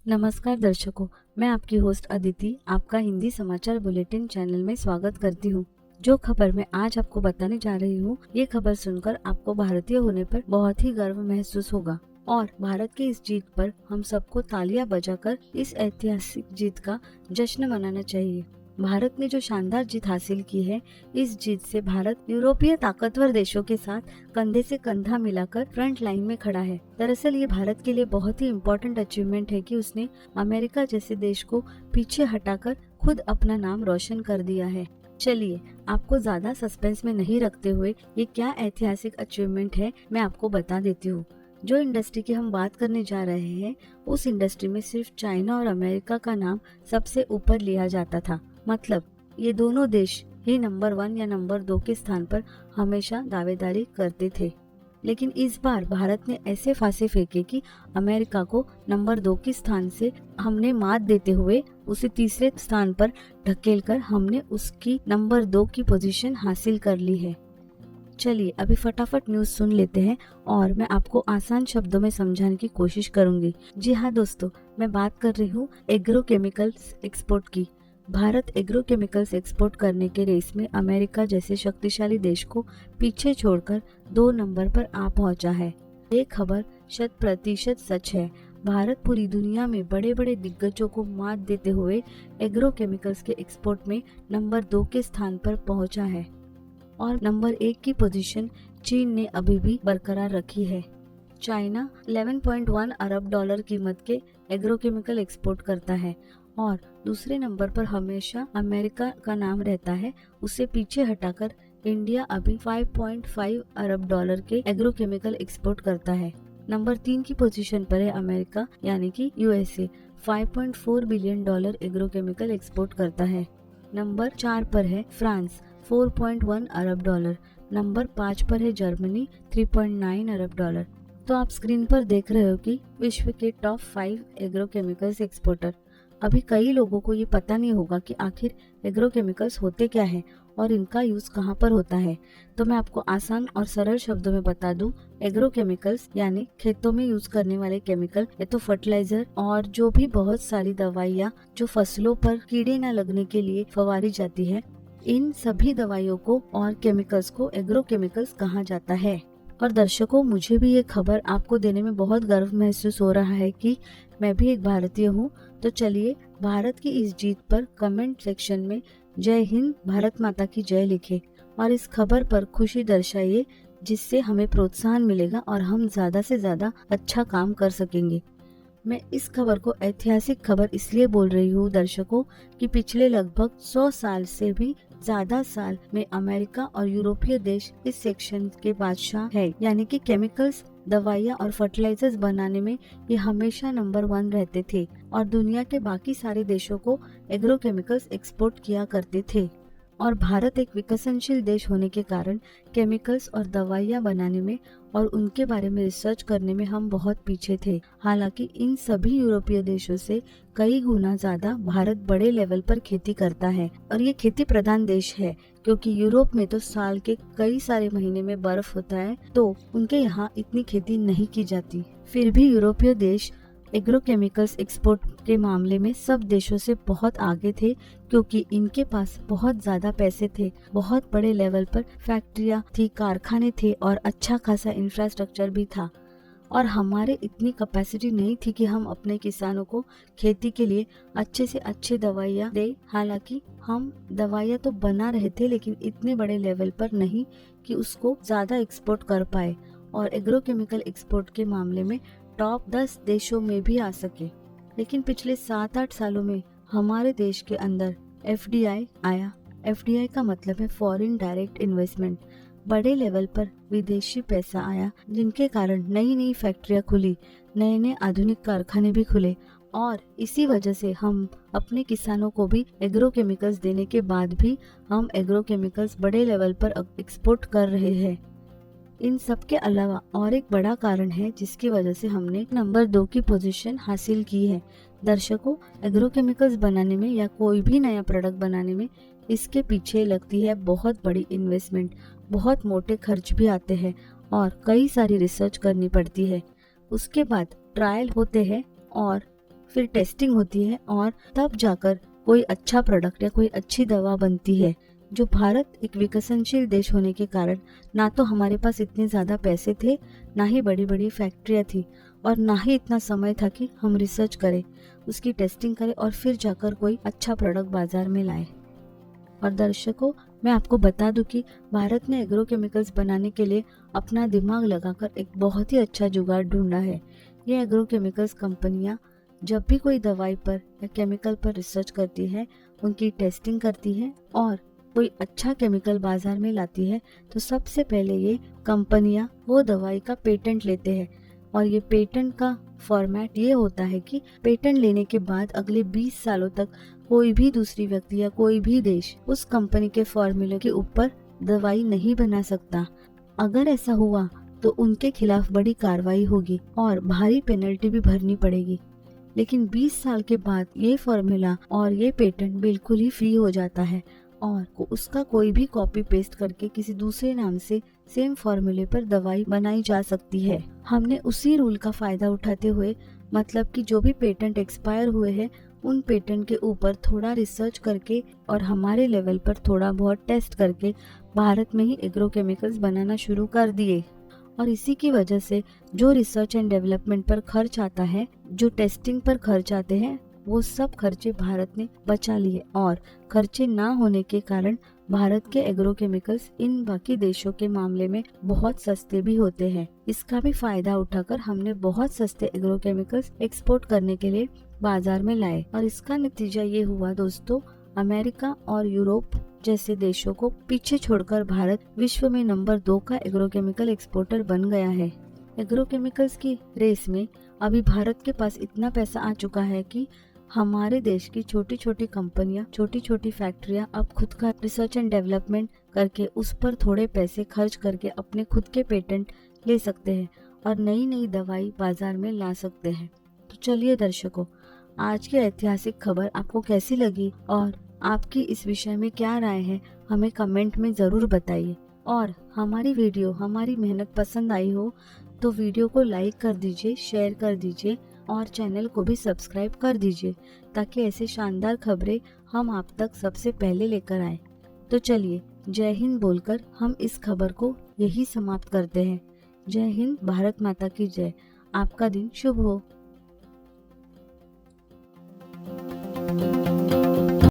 नमस्कार दर्शकों, मैं आपकी होस्ट अदिति आपका हिंदी समाचार बुलेटिन चैनल में स्वागत करती हूँ। जो खबर मैं आज आपको बताने जा रही हूँ, ये खबर सुनकर आपको भारतीय होने पर बहुत ही गर्व महसूस होगा और भारत की इस जीत पर हम सबको तालियां बजाकर इस ऐतिहासिक जीत का जश्न मनाना चाहिए। भारत ने जो शानदार जीत हासिल की है, इस जीत से भारत यूरोपीय ताकतवर देशों के साथ कंधे से कंधा मिलाकर फ्रंट लाइन में खड़ा है। दरअसल ये भारत के लिए बहुत ही इम्पोर्टेंट अचीवमेंट है कि उसने अमेरिका जैसे देश को पीछे हटाकर खुद अपना नाम रोशन कर दिया है। चलिए, आपको ज्यादा सस्पेंस में नहीं रखते हुए ये क्या ऐतिहासिक अचीवमेंट है, मैं आपको बता देती हूँ। जो इंडस्ट्री की हम बात करने जा रहे हैं, उस इंडस्ट्री में सिर्फ चाइना और अमेरिका का नाम सबसे ऊपर लिया जाता था। मतलब ये दोनों देश ही नंबर 1 या नंबर 2 के स्थान पर हमेशा दावेदारी करते थे। लेकिन इस बार भारत ने ऐसे फांसे फेंके कि अमेरिका को नंबर 2 के स्थान से हमने मात देते हुए उसे तीसरे स्थान पर ढकेलकर हमने उसकी नंबर 2 की पोजीशन हासिल कर ली है। चलिए अभी फटाफट न्यूज सुन लेते हैं और मैं आपको आसान शब्दों में समझाने की कोशिश करूंगी। जी हाँ दोस्तों, मैं बात कर रही हूँ एग्रो केमिकल्स एक्सपोर्ट की। भारत एग्रो केमिकल्स एक्सपोर्ट करने के रेस में अमेरिका जैसे शक्तिशाली देश को पीछे छोड़कर 2 नंबर पर आ पहुंचा है। ये खबर 100% सच है। भारत पूरी दुनिया में बड़े बड़े दिग्गजों को मात देते हुए एग्रो केमिकल्स के एक्सपोर्ट में नंबर 2 के स्थान पर पहुंचा है और नंबर 1 की पोजीशन चीन ने अभी भी बरकरार रखी है। चाइना 11.1 अरब डॉलर कीमत के एग्रोकेमिकल एक्सपोर्ट करता है और दूसरे नंबर पर हमेशा अमेरिका का नाम रहता है। उसे पीछे हटाकर इंडिया अभी 5.5 अरब डॉलर के एग्रोकेमिकल एक्सपोर्ट करता है। नंबर 3 की पोजीशन पर है अमेरिका यानी कि USA, 5.4 billion dollar agrochemical export करता है। नंबर 4 पर है फ्रांस, 4.1 अरब डॉलर। नंबर 5 पर है जर्मनी, 3.9 अरब डॉलर। तो आप स्क्रीन पर देख रहे हो कि विश्व के टॉप 5 एग्रोकेमिकल्स एक्सपोर्टर। अभी कई लोगों को ये पता नहीं होगा कि आखिर एग्रोकेमिकल्स होते क्या है और इनका यूज कहाँ पर होता है। तो मैं आपको आसान और सरल शब्दों में बता दूं, एग्रोकेमिकल्स यानी खेतों में यूज करने वाले केमिकल या तो फर्टिलाइजर और जो भी बहुत सारी दवाइयाँ जो फसलों पर कीड़े न लगने के लिए फवारी जाती है, इन सभी दवाइयों को और केमिकल्स को एग्रोकेमिकल्स कहा जाता है। और दर्शकों, मुझे भी ये खबर आपको देने में बहुत गर्व महसूस हो रहा है कि मैं भी एक भारतीय हूँ। तो चलिए भारत की इस जीत पर कमेंट सेक्शन में जय हिंद, भारत माता की जय लिखे और इस खबर पर खुशी दर्शाइए, जिससे हमें प्रोत्साहन मिलेगा और हम ज्यादा से ज्यादा अच्छा काम कर सकेंगे। मैं इस खबर को ऐतिहासिक खबर इसलिए बोल रही हूँ दर्शकों कि पिछले लगभग 100 साल से भी ज्यादा साल में अमेरिका और यूरोपीय देश इस सेक्शन के बादशाह है। यानी कि केमिकल्स, दवाइयाँ और फर्टिलाइजर्स बनाने में ये हमेशा नंबर 1 रहते थे और दुनिया के बाकी सारे देशों को एग्रोकेमिकल्स एक्सपोर्ट किया करते थे। और भारत एक विकसनशील देश होने के कारण केमिकल्स और दवाइयाँ बनाने में और उनके बारे में रिसर्च करने में हम बहुत पीछे थे। हालांकि इन सभी यूरोपीय देशों से कई गुना ज्यादा भारत बड़े लेवल पर खेती करता है और ये खेती प्रधान देश है, क्योंकि यूरोप में तो साल के कई सारे महीने में बर्फ होता है, तो उनके यहाँ इतनी खेती नहीं की जाती। फिर भी यूरोपीय देश एग्रोकेमिकल्स एक्सपोर्ट के मामले में सब देशों से बहुत आगे थे, क्योंकि इनके पास बहुत ज्यादा पैसे थे, बहुत बड़े लेवल पर फैक्ट्रियां थी, कारखाने थे और अच्छा खासा इंफ्रास्ट्रक्चर भी था। और हमारे इतनी कैपेसिटी नहीं थी कि हम अपने किसानों को खेती के लिए अच्छे से अच्छे दवाइयाँ दे। हालांकि हम दवाइयाँ तो बना रहे थे, लेकिन इतने बड़े लेवल पर नहीं कि उसको ज्यादा एक्सपोर्ट कर पाए और एग्रोकेमिकल एक्सपोर्ट के मामले में टॉप 10 देशों में भी आ सके। लेकिन पिछले 7-8 सालों में हमारे देश के अंदर FDI आया। FDI का मतलब है फॉरेन डायरेक्ट इन्वेस्टमेंट। बड़े लेवल पर विदेशी पैसा आया, जिनके कारण नई नई फैक्ट्रियां खुली, नए नए आधुनिक कारखाने भी खुले और इसी वजह से हम अपने किसानों को भी एग्रोकेमिकल्स देने के बाद भी हम एग्रोकेमिकल्स बड़े लेवल पर एक्सपोर्ट कर रहे हैं। इन सब के अलावा और एक बड़ा कारण है जिसकी वजह से हमने नंबर 2 की पोजीशन हासिल की है। दर्शकों, एग्रोकेमिकल्स बनाने में या कोई भी नया प्रोडक्ट बनाने में इसके पीछे लगती है बहुत बड़ी इन्वेस्टमेंट, बहुत मोटे खर्च भी आते हैं और कई सारी रिसर्च करनी पड़ती है। उसके बाद ट्रायल होते हैं और फिर टेस्टिंग होती है और तब जाकर कोई अच्छा प्रोडक्ट या कोई अच्छी दवा बनती है। जो भारत एक विकसनशील देश होने के कारण ना तो हमारे पास इतने ज़्यादा पैसे थे, ना ही बड़ी बड़ी फैक्ट्रियाँ थी, और ना ही इतना समय था कि हम रिसर्च करें, उसकी टेस्टिंग करें और फिर जाकर कोई अच्छा प्रोडक्ट बाजार में लाए। और दर्शकों, मैं आपको बता दूं कि भारत ने एग्रोकेमिकल्स बनाने के लिए अपना दिमाग लगाकर एक बहुत ही अच्छा जुगाड़ ढूंढा है। ये एग्रोकेमिकल्स कंपनियां जब भी कोई दवाई पर या केमिकल पर रिसर्च करती है, उनकी टेस्टिंग करती है और कोई अच्छा केमिकल बाजार में लाती है, तो सबसे पहले ये कंपनियां वो दवाई का पेटेंट लेते हैं। और ये पेटेंट का फॉर्मेट ये होता है कि पेटेंट लेने के बाद अगले 20 सालों तक कोई भी दूसरी व्यक्ति या कोई भी देश उस कंपनी के फॉर्मूले के ऊपर दवाई नहीं बना सकता। अगर ऐसा हुआ तो उनके खिलाफ बड़ी कार्रवाई होगी और भारी पेनल्टी भी भरनी पड़ेगी। लेकिन 20 साल के बाद ये फॉर्मूला और ये पेटेंट बिल्कुल ही फ्री हो जाता है और उसका कोई भी कॉपी पेस्ट करके किसी दूसरे नाम से सेम फॉर्मूले पर दवाई बनाई जा सकती है। हमने उसी रूल का फायदा उठाते हुए, मतलब कि जो भी पेटेंट एक्सपायर हुए हैं उन पेटेंट के ऊपर थोड़ा रिसर्च करके और हमारे लेवल पर थोड़ा बहुत टेस्ट करके भारत में ही एग्रोकेमिकल्स बनाना शुरू कर दिए। और इसी की वजह से जो रिसर्च एंड डेवलपमेंट पर खर्च आता है, जो टेस्टिंग पर खर्च आते हैं, वो सब खर्चे भारत ने बचा लिए और खर्चे ना होने के कारण भारत के एग्रोकेमिकल्स इन बाकी देशों के मामले में बहुत सस्ते भी होते हैं। इसका भी फायदा उठाकर हमने बहुत सस्ते एग्रोकेमिकल्स एक्सपोर्ट करने के लिए बाजार में लाए और इसका नतीजा ये हुआ दोस्तों, अमेरिका और यूरोप जैसे देशों को पीछे छोड़कर भारत विश्व में नंबर 2 का एग्रोकेमिकल एक्सपोर्टर बन गया है। एग्रोकेमिकल्स की रेस में अभी भारत के पास इतना पैसा आ चुका है कि हमारे देश की छोटी छोटी कंपनियां, छोटी छोटी फैक्ट्रियां अब खुद का रिसर्च एंड डेवलपमेंट करके उस पर थोड़े पैसे खर्च करके अपने खुद के पेटेंट ले सकते हैं और नई नई दवाई बाजार में ला सकते हैं। तो चलिए दर्शकों, आज की ऐतिहासिक खबर आपको कैसी लगी और आपकी इस विषय में क्या राय है, हमें कमेंट में ज़रूर बताइए। और हमारी वीडियो, हमारी मेहनत पसंद आई हो तो वीडियो को लाइक कर दीजिए, शेयर कर दीजिए और चैनल को भी सब्सक्राइब कर दीजिए ताकि ऐसे शानदार खबरें हम आप तक सबसे पहले लेकर आए। तो चलिए, जय हिंद बोलकर हम इस खबर को यही समाप्त करते हैं। जय हिंद, भारत माता की जय। आपका दिन शुभ हो।